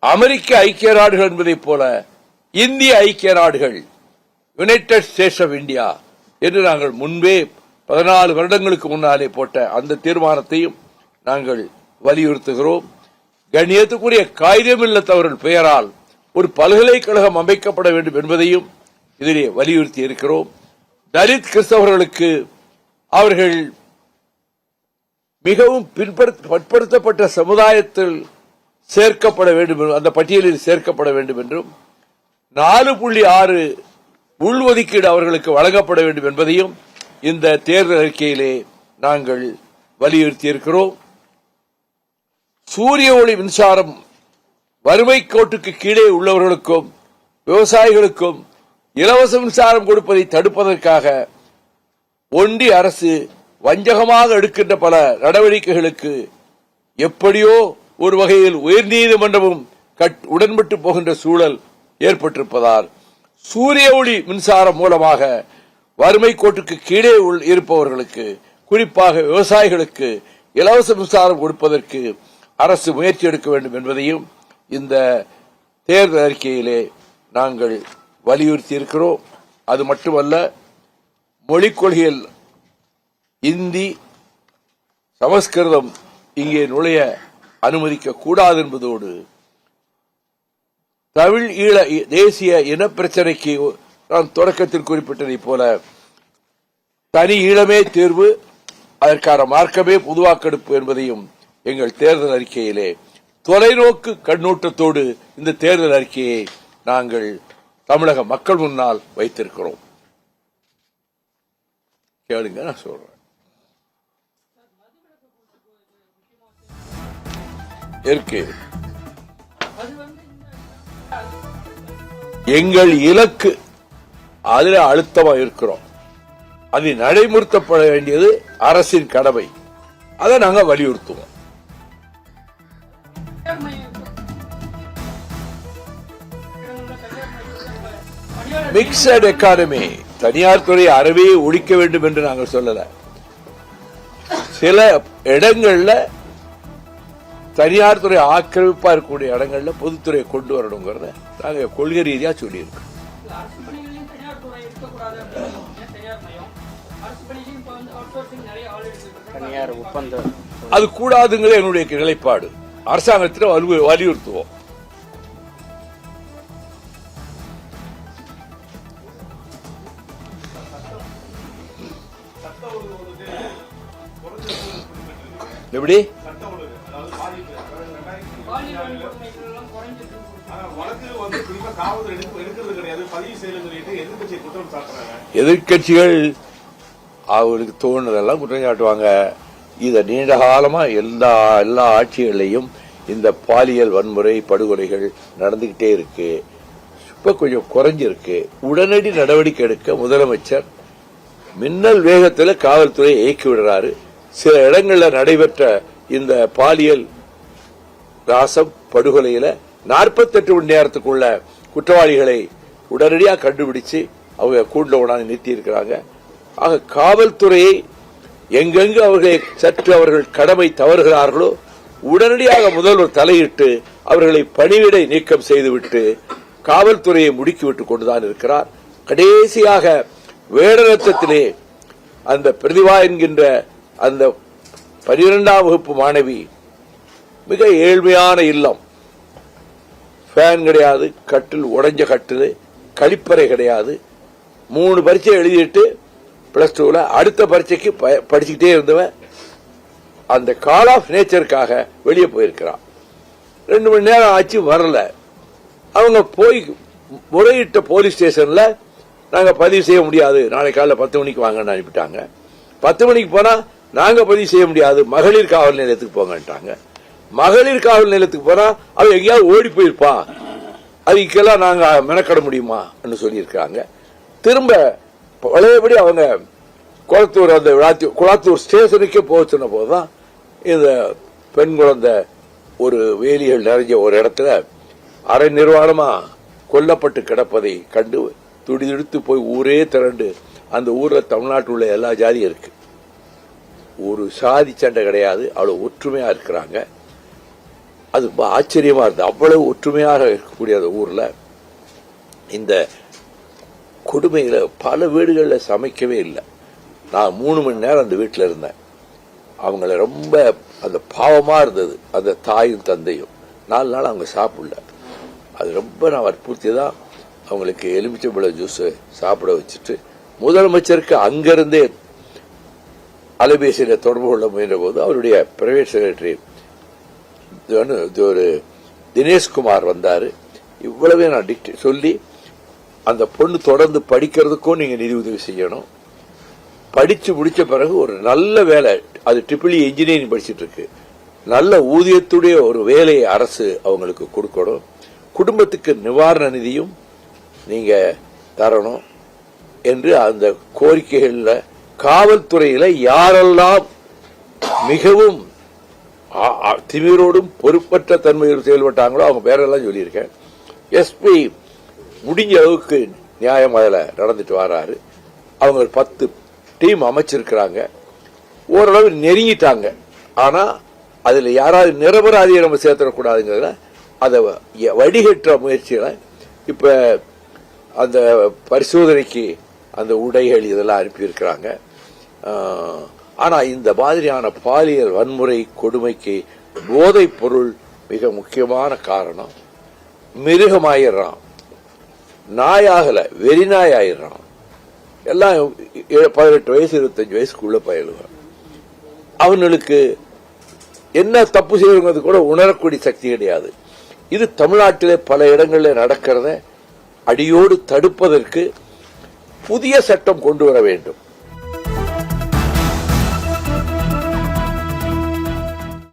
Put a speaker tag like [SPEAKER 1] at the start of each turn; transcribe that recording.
[SPEAKER 1] அமெரிக்க ஐக்கிய நாடுகள் என்பதைப் போல இந்திய ஐக்கிய நாடுகள், யுனைடெட் ஸ்டேட்ஸ் ஆஃப் இந்தியா என்று நாங்கள் முன்பே 14 வருடங்களுக்கு முன்னாலே போட்ட அந்த தீர்மானத்தையும் நாங்கள் வலியுறுத்துகிறோம். கண்ணியத்துக்குரிய காகிதமில்லத்தவர்கள் பெயரால் ஒரு பல்கலைக்கழகம் அமைக்கப்பட வேண்டும் என்பதையும் இதிலே வலியுறுத்தி இருக்கிறோம். தலித் கிறிஸ்தவர்களுக்கு அவர்கள் மிகவும் பிற்படுத்தப்பட்ட சமுதாயத்தில் சேர்க்கப்பட வேண்டும், அந்த பட்டியலில் சேர்க்கப்பட வேண்டும் என்றும் 4.6 உள்ஒதுக்கீடு அவர்களுக்கு வழங்கப்பட வேண்டும் என்பதையும் இந்த தேர்தல் அறிக்கையிலே நாங்கள் வலியுறுத்தி இருக்கிறோம். சூரிய ஒளி மின்சாரம் வறுமை கோட்டுக்கு கீழே உள்ளவர்களுக்கும் விவசாயிகளுக்கும் இலவச மின்சாரம் கொடுப்பதை தடுப்பதற்காக ஒன்றிய அரசு வஞ்சகமாக எடுக்கின்ற பல நடவடிக்கைகளுக்கு எப்படியோ ஒரு வகையில் உயர்நீதிமன்றமும் உடன்பட்டு போகின்ற சூழல் ஏற்பட்டிருப்பதால் சூரிய ஒளி மின்சாரம் மூலமாக வறுமை கோட்டுக்கு கீழே இருப்பவர்களுக்கு, குறிப்பாக விவசாயிகளுக்கு இலவச மின்சாரம் கொடுப்பதற்கு அரசு முயற்சி எடுக்க வேண்டும் என்பதையும் இந்த தேர்தல் அறிக்கையிலே நாங்கள் வலியுறுத்தி இருக்கிறோம். அது மட்டுமல்ல, மொழிக் கொள்கையில் இந்தி, சமஸ்கிருதம் இங்கே நுழைய அனுமதிக்க கூடாது என்பதோடு தமிழ் ஈழ தேசிய இன பிரச்சனைக்கு நான் தொடக்கத்தில் குறிப்பிட்டதைப் போல தனி ஈழமே தீர்வு, அதற்கான மார்க்கமே பொதுவாக்கெடுப்பு என்பதையும் எங்கள் தேர்தல் அறிக்கையிலே தொலைநோக்கு கண்ணோட்டத்தோடு இந்த தேர்தல் அறிக்கையை நாங்கள் தமிழக மக்கள் முன்னால் வைத்திருக்கிறோம். கேளுங்க, நான் சொல்றேன். இருக்கு எங்கள் இலக்கு, அதில் அழுத்தமா இருக்கிறோம். அது நடைமுறைப்பட வேண்டியது அரசின் கடமை. அதை நாங்க வலியுறுத்துவோம். மிக்சட் எக்கானமி, தனியார் துறையை அறவே ஒழிக்க வேண்டும் என்று நாங்கள் சொல்லல. சில இடங்கள்ல தனியார் துறை ஆக்கிரமிப்பா இருக்கக்கூடிய இடங்கள்ல பொதுத்துறையை கொண்டு வரணுங்கிறத நாங்க கொள்கை ரீதியா சொல்லியிருக்கோம். அது கூடாதுங்கிற என்னுடைய நிலைப்பாடு. அரசாங்கத்தில் வலியுறுத்துவோம். எப்படி எதிர்கட்சிகள் அவருக்கு தோணுதெல்லாம் குற்றம் சாட்டுவாங்க. இத நீண்ட காலமா எல்லா ஆட்சிகளையும் இந்த பாலியல் வன்முறை படுகொலைகள் நடந்துகிட்டே இருக்கு. இப்ப கொஞ்சம் குறைஞ்சிருக்கு. உடனடி நடவடிக்கை எடுக்க முதலமைச்சர் மின்னல் வேகத்தில் காவல்துறையை இயக்கி விடுறாரு. சில இடங்களில் நடைபெற்ற இந்த பாலியல் ராசம் படுகொலையில 48 மணி நேரத்துக்குள்ள குற்றவாளிகளை உடனடியாக கண்டுபிடிச்சு அவங்க கூண்டில் உணாந்து நிறுத்தி இருக்கிறாங்க. ஆக காவல்துறையை எங்கெங்கு அவர்கள் கடமை தவறுகிறார்களோ உடனடியாக முதல்வர் தலையிட்டு அவர்களை பணிவிடை நீக்கம் செய்துவிட்டு காவல்துறையை முடுக்கிவிட்டுக் கொண்டுதான் இருக்கிறார். கடைசியாக வேடரத்தத்திலே அந்த பிரதிபா என்கின்ற அந்த 12ஆம் வகுப்பு மாணவி, மிக ஏழ்மையான இல்லம், ஃபேன் கிடையாது, கட்டில் உடைஞ்ச கட்டில், கழிப்பறை கிடையாது. 3 பரீட்சை எழுதிட்டு +2 அடுத்த பரீட்சைக்கு படிச்சுக்கிட்டே இருந்தவன் அந்த கால் ஆஃப் நேச்சருக்காக வெளியே போயிருக்கிறான். 2 மணி நேரம் ஆச்சு, வரல. அவங்க போய் முறையிட்ட போலீஸ் ஸ்டேஷன்ல நாங்க பதிவு செய்ய முடியாது, நாளை காலைல 10 மணிக்கு வாங்கன்னு அனுப்பிட்டாங்க. 10 மணிக்கு போனா நாங்க பதிவு செய்ய முடியாது, மகளிர் காவல் நிலையத்துக்கு போங்கன்ட்டாங்க. மகளிர் காவல் நிலையத்துக்கு போனா அவன் எங்கேயாவது ஓடி போயிருப்பான், அதுக்கெல்லாம் நாங்க மெனக்கட முடியுமா சொல்லியிருக்காங்க. திரும்ப பழையபடி அவங்க குளத்தூர் அந்த குளத்தூர் ஸ்டேஷனுக்கே போக சொன்ன போதுதான் இந்த பெண் குழந்தை ஒரு வேலிகள் நிறைஞ்ச ஒரு இடத்துல அரை நிர்வாணமா கொல்லப்பட்டு கிடப்பதை கண்டு துடிதுடித்து போய் ஊரே திரண்டு, அந்த ஊர்ல தமிழ்நாட்டில் உள்ள எல்லா ஜாதியும் இருக்கு, ஒரு சாதி சண்டை கிடையாது, அவ்வளவு ஒற்றுமையா இருக்கிறாங்க. அது ஆச்சரியமா இருந்தது. அவ்வளவு ஒற்றுமையாக இருக்கக்கூடிய அந்த ஊர்ல இந்த கொடுமையில பல வீடுகளில் சமைக்கவே இல்லை. நான் 3 மணி நேரம் அந்த வீட்டில் இருந்தேன். அவங்கள ரொம்ப அந்த பாவமா இருந்தது, அந்த தாயும் தந்தையும். 4 நாள் அவங்க சாப்பிடல. அது ரொம்ப நான் வற்புறுத்தி தான் அவங்களுக்கு எலுமிச்சம்பழம் ஜூஸ் சாப்பிட வச்சுட்டு, முதலமைச்சருக்கு அங்கிருந்தே அலைபேசியில் தொடர்பு கொள்ள முயன்ற போது அவருடைய பிரைவேட் செக்ரட்டரி ஒரு தினேஷ்குமார் வந்தாரு. இவ்வளவே நான் சொல்லி, அந்த பொண்ணு தொடர்ந்து படிக்கிறதுக்கும் நீங்க நிதி உதவி செய்யணும், படிச்சு முடிச்ச பிறகு ஒரு நல்ல வேலை, அது EEE இன்ஜினியரிங் படிச்சுட்டு இருக்கு, நல்ல ஊதியத்துடைய ஒரு வேலையை அரசு அவங்களுக்கு கொடுக்கணும், குடும்பத்துக்கு நிவாரண நிதியும் நீங்க தரணும் என்று அந்த கோரிக்கைகள்ல காவல்துறையில யாரெல்லாம் மிகவும் திமிரோடும் பொறுப்பற்ற தன்மையில் செயல்பட்டாங்களோ அவங்க பேரெல்லாம் சொல்லியிருக்கேன். எஸ்பி முடிஞ்ச அளவுக்கு நியாயம் அதில் நடந்துட்டு வராரு. அவங்க 10 டீம் அமைச்சிருக்கிறாங்க. ஓரளவு நெருங்கிட்டாங்க. ஆனா அதுல யாராவது நிரபராதியை நம்ம சேர்த்துடக்கூடாதுங்கிறதுல அதை வடிகற்ற முயற்சிகளை இப்ப அந்த பரிசோதனைக்கு அந்த உடைகள் இதெல்லாம் அனுப்பியிருக்கிறாங்க. ஆனா இந்த மாதிரியான பாலியல் வன்முறை கொடுமைக்கு போதைப் பொருள் மிக முக்கியமான காரணம். மிருகமாயிடுறான், நாயாகல வெறிநாய் ஆயிடுறான். எல்லாம் 18 வயசு 25 வயசுக்குள்ள பயிலுவான். அவங்களுக்கு என்ன தப்பு செய்யறது கூட உணரக்கூடிய சக்தி கிடையாது. இது தமிழ்நாட்டிலே பல இடங்களில் நடக்கிறத அடியோடு தடுப்பதற்கு புதிய சட்டம் கொண்டு வர வேண்டும்.